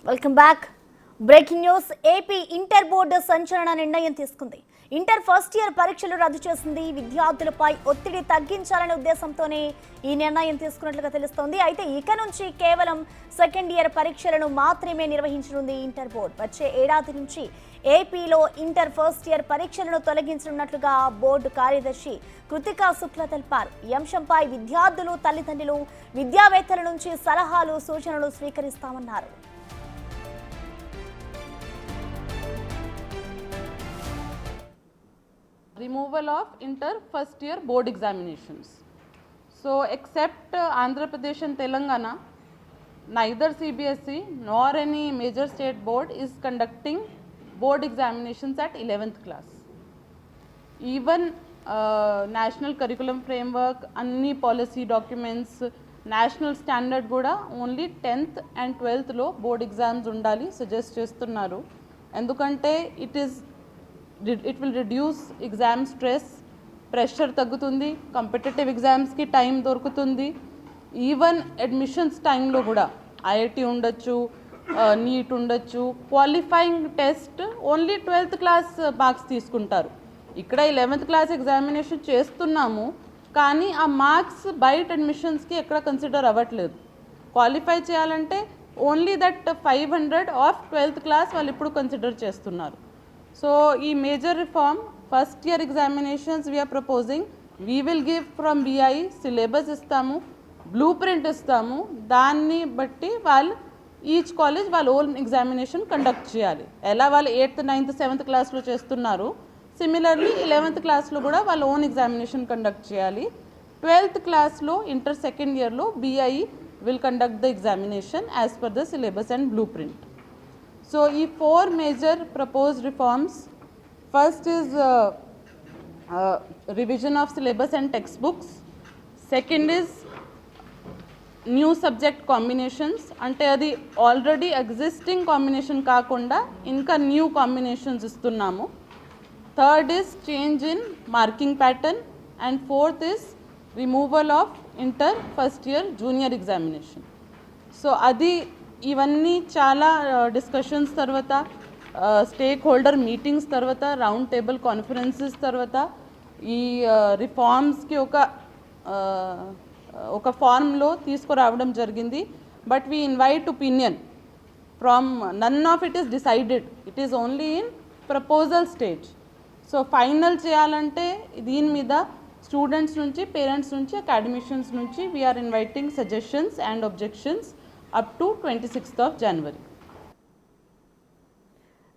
Welcome back. Breaking news. AP inter board సంచలన నిర్ణయం తీసుకుంది. ఇంటర్ ఫస్ట్ ఇయర్ పరీక్షలు రద్దు చేసింది. విద్యార్థులపై ఒత్తిడి తగ్గించాలనే ఉద్దేశంతోనే ఈ నిర్ణయం తీసుకున్నట్లుగా తెలుస్తోంది. అయితే ఇక నుంచి కేవలం సెకండ్ ఇయర్ పరీక్షలను మాత్రమే నిర్వహించనుంది ఇంటర్ బోర్డు. వచ్చే ఏడాది నుంచి ఏపీలో ఇంటర్ ఫస్ట్ ఇయర్ పరీక్షలను తొలగించనున్నట్లుగా బోర్డు కార్యదర్శి కృతికా శుక్లా తెలిపారు. ఈ అంశంపై విద్యార్థులు, తల్లిదండ్రులు, విద్యావేత్తల నుంచి సలహాలు, సూచనలు స్వీకరిస్తామన్నారు. Removal of inter first year board examinations. So except Andhra Pradesh and Telangana, neither CBSE nor any major state board is conducting board examinations at 11th class. Even national curriculum framework, anni policy documents, national standard kuda only 10th and 12th lo board exams undali suggest chestunnaru. Endukante it will reduce exam stress, pressure తగ్గుతుంది, competitive ఎగ్జామ్స్కి time దొరుకుతుంది. Even admissions టైంలో కూడా IIT ఉండొచ్చు, neat ఉండొచ్చు. Qualifying test only 12th class marks తీసుకుంటారు. ఇక్కడ 11th class examination చేస్తున్నాము, కానీ ఆ మార్క్స్ బయట అడ్మిషన్స్కి ఎక్కడ కన్సిడర్ అవ్వట్లేదు. క్వాలిఫై చేయాలంటే only that 500 of 12th class వాళ్ళు ఇప్పుడు కన్సిడర్ చేస్తున్నారు. So, ఈ major reform, first year examinations we are proposing, we will give from BI syllabus ఇస్తాము, blueprint ఇస్తాము. దాన్ని బట్టి వాళ్ళు ఈచ్ కాలేజ్ వాళ్ళ ఓన్ ఎగ్జామినేషన్ కండక్ట్ చేయాలి. ఎలా వాళ్ళు 8th, 9th, 7th క్లాస్లో చేస్తున్నారు, సిమిలర్లీ 11th క్లాస్లో కూడా వాళ్ళ ఓన్ ఎగ్జామినేషన్ కండక్ట్ చేయాలి. 12th క్లాస్లో ఇంటర్ సెకండ్ ఇయర్లో BI will conduct the examination as per the syllabus and blueprint. So, these four major proposed reforms. First is revision of syllabus and textbooks. Second is new subject combinations. Ante adi already existing combination kaakunda inka new combinations istunnamu. Third is change in marking pattern. And fourth is removal of inter first year junior examination. So, adi ఇవన్నీ చాలా discussions తర్వాత, stakeholder meetings తర్వాత, round table conferences తర్వాత ఈ రిఫార్మ్స్కి ఒక ఫార్మ్లో తీసుకురావడం జరిగింది. But we invite opinion from none of it is decided, it is only in proposal stage. So final చేయాలంటే దీని మీద స్టూడెంట్స్ నుంచి, పేరెంట్స్ నుంచి, అకాడమిషియన్స్ నుంచి we're inviting suggestions and objections up to 26th of January.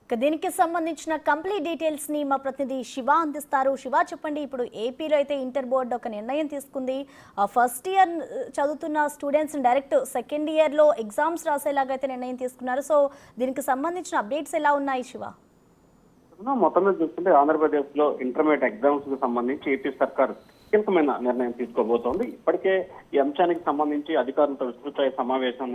దీనికి సంబంధించిన complete details ని మా ప్రతినిధి శివ అందిస్తారు. శివ, చెప్పండి, ఇప్పుడు ఏపీలో అయితే ఇంటర్ బోర్డు ఒక నిర్ణయం తీసుకుంది. ఫస్ట్ ఇయర్ చదువుతున్న స్టూడెంట్స్ డైరెక్ట్ సెకండ్ ఇయర్లో ఎగ్జామ్స్ రాసేలాగా అయితే నిర్ణయం తీసుకున్నారు. సో దీనికి సంబంధించిన అప్డేట్స్ ఎలా ఉన్నాయి శివ? మొత్తం మీద చూస్తుంటే ఆంధ్రప్రదేశ్ లో ఇంటర్మీడియట్ ఎగ్జామ్స్ కు సంబంధించి ఏపీ సర్కార్ కీలకమైన నిర్ణయం తీసుకోబోతోంది. ఇప్పటికే ఈ అంశానికి సంబంధించి అధికారులతో విస్తృత సమావేశం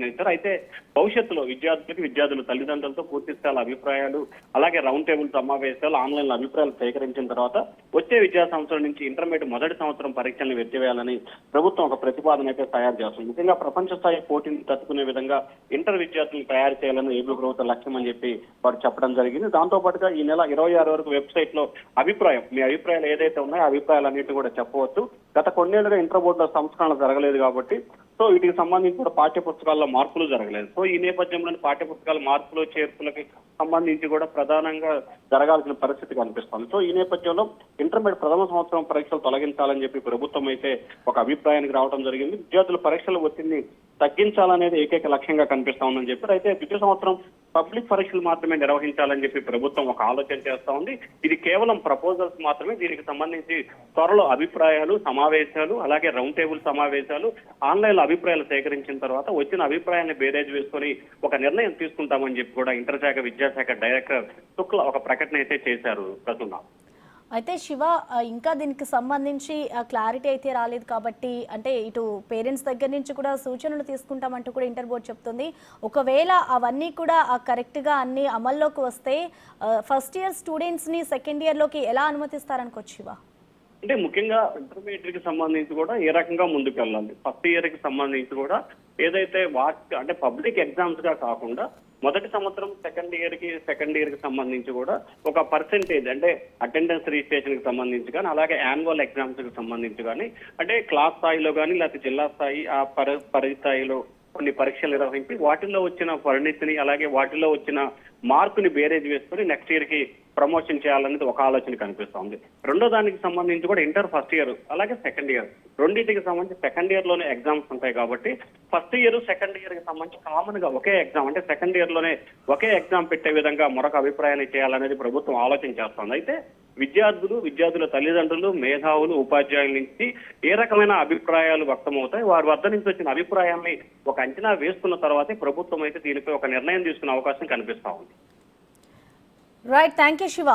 ఇచ్చారు. అయితే భవిష్యత్తులో విద్యార్థుల తల్లిదండ్రులతో పూర్తి స్థాయి అభిప్రాయాలు, అలాగే రౌండ్ టేబుల్ సమావేశాలు, ఆన్లైన్ లో అభిప్రాయాలు సేకరించిన తర్వాత వచ్చే విద్యా సంవత్సరం నుంచి ఇంటర్మీడియట్ మొదటి సంవత్సరం పరీక్షలను ఎత్తివేయాలని ప్రభుత్వం ఒక ప్రతిపాదన అయితే తయారు చేస్తుంది. ముఖ్యంగా ప్రపంచ స్థాయి పోటీని తట్టుకునే విధంగా ఇంటర్ విద్యార్థులను తయారు చేయాలని ఏపీ ప్రభుత్వ లక్ష్యం అని చెప్పి వారు చెప్పడం జరిగింది. దాంతో పాటుగా ఈ నెల 26 వరకు వెబ్సైట్ లో మీ అభిప్రాయాలు ఏదైతే ఉన్నాయో అభిప్రాయాలన్నింటినీ కూడా చెప్పవచ్చు. గత కొన్నేళ్లుగా ఇంటర్ బోర్డులో సంస్కరణ జరగలేదు కాబట్టి సో వీటికి సంబంధించి కూడా పాఠ్య పుస్తకాల్లో మార్పులు జరగలేదు. సో ఈ నేపథ్యంలో పాఠ్య పుస్తకాల మార్పులు, చేర్పులకి సంబంధించి కూడా ప్రధానంగా జరగాల్సిన పరిస్థితి కనిపిస్తుంది. సో ఈ నేపథ్యంలో ఇంటర్మీడియట్ ప్రథమ సంవత్సరం పరీక్షలు తొలగించాలని చెప్పి ప్రభుత్వం అయితే ఒక అభిప్రాయానికి రావడం జరిగింది. విద్యార్థుల పరీక్షల ఒత్తిడిని తగ్గించాలనేది ఏకైక లక్ష్యంగా కనిపిస్తా ఉందని చెప్పారు. అయితే ద్వితీయ సంవత్సరం పబ్లిక్ పరీక్షలు మాత్రమే నిర్వహించాలని చెప్పి ప్రభుత్వం ఒక ఆలోచన చేస్తా ఉంది. ఇది కేవలం ప్రపోజల్స్ మాత్రమే. దీనికి సంబంధించి త్వరలో అభిప్రాయాలు, సమావేశాలు, అలాగే రౌండ్ టేబుల్ సమావేశాలు, ఆన్లైన్ లో అభిప్రాయాలు సేకరించిన తర్వాత వచ్చిన అభిప్రాయాన్ని బేరేజ్ వేసుకొని ఒక నిర్ణయం తీసుకుంటామని చెప్పి కూడా ఇంటర్ శాఖ విద్యాశాఖ డైరెక్టర్ శుక్లా ఒక ప్రకటన అయితే చేశారు. ప్రస్తుతం అయితే శివ, ఇంకా దీనికి సంబంధించి క్లారిటీ అయితే రాలేదు కాబట్టి, అంటే ఇటు పేరెంట్స్ దగ్గర నుంచి కూడా సూచనలు తీసుకుంటామంటూ కూడా ఇంటర్ బోర్డు చెప్తుంది. ఒకవేళ అవన్నీ కూడా కరెక్ట్గా అన్ని అమల్లోకి వస్తే ఫస్ట్ ఇయర్ స్టూడెంట్స్ని సెకండ్ ఇయర్లోకి ఎలా అనుమతిస్తారనుకోవచ్చు శివ? అంటే ముఖ్యంగా ఇంటర్మీడియట్ కి సంబంధించి కూడా ఏ రకంగా ముందుకు వెళ్ళాలి, ఫస్ట్ ఇయర్ కి సంబంధించి కూడా ఏదైతే అంటే పబ్లిక్ ఎగ్జామ్స్ గా కాకుండా మొదటి సంవత్సరం సెకండ్ ఇయర్ కి సంబంధించి కూడా ఒక పర్సెంటేజ్ అంటే అటెండెన్స్ రిజిస్ట్రేషన్ కి సంబంధించి కానీ అలాగే యాన్యువల్ ఎగ్జామ్స్ కి సంబంధించి కానీ అంటే క్లాస్ స్థాయిలో కానీ లేకపోతే జిల్లా స్థాయి ఆ పరి స్థాయిలో కొన్ని పరీక్షలు నిర్వహించి వాటిల్లో వచ్చిన పరిణితిని అలాగే వాటిలో వచ్చిన మార్కుని బేరేజ్ వేసుకుని నెక్స్ట్ ఇయర్ కి ప్రమోషన్ చేయాలనేది ఒక ఆలోచన కనిపిస్తోంది. రెండో దానికి సంబంధించి కూడా ఇంటర్ ఫస్ట్ ఇయర్ అలాగే సెకండ్ ఇయర్ రెండింటికి సంబంధించి సెకండ్ ఇయర్ లోనే ఎగ్జామ్స్ ఉంటాయి కాబట్టి ఫస్ట్ ఇయర్ సెకండ్ ఇయర్ కి సంబంధించి కామన్ గా ఒకే ఎగ్జామ్ అంటే సెకండ్ ఇయర్ లోనే ఒకే ఎగ్జామ్ పెట్టే విధంగా మరొక అభిప్రాయాన్ని చేయాలనేది ప్రభుత్వం ఆలోచన చేస్తోంది. అయితే విద్యార్థుల తల్లిదండ్రులు, మేధావులు, ఉపాధ్యాయుల నుంచి ఏ రకమైన అభిప్రాయాలు వ్యక్తమవుతాయి, వారి వద్ద నుంచి వచ్చిన అభిప్రాయాన్ని ఒక అంచనా వేసుకున్న తర్వాతే ప్రభుత్వం అయితే దీనిపై ఒక నిర్ణయం తీసుకునే అవకాశం కనిపిస్తా ఉంది. Right, thank you Shiva.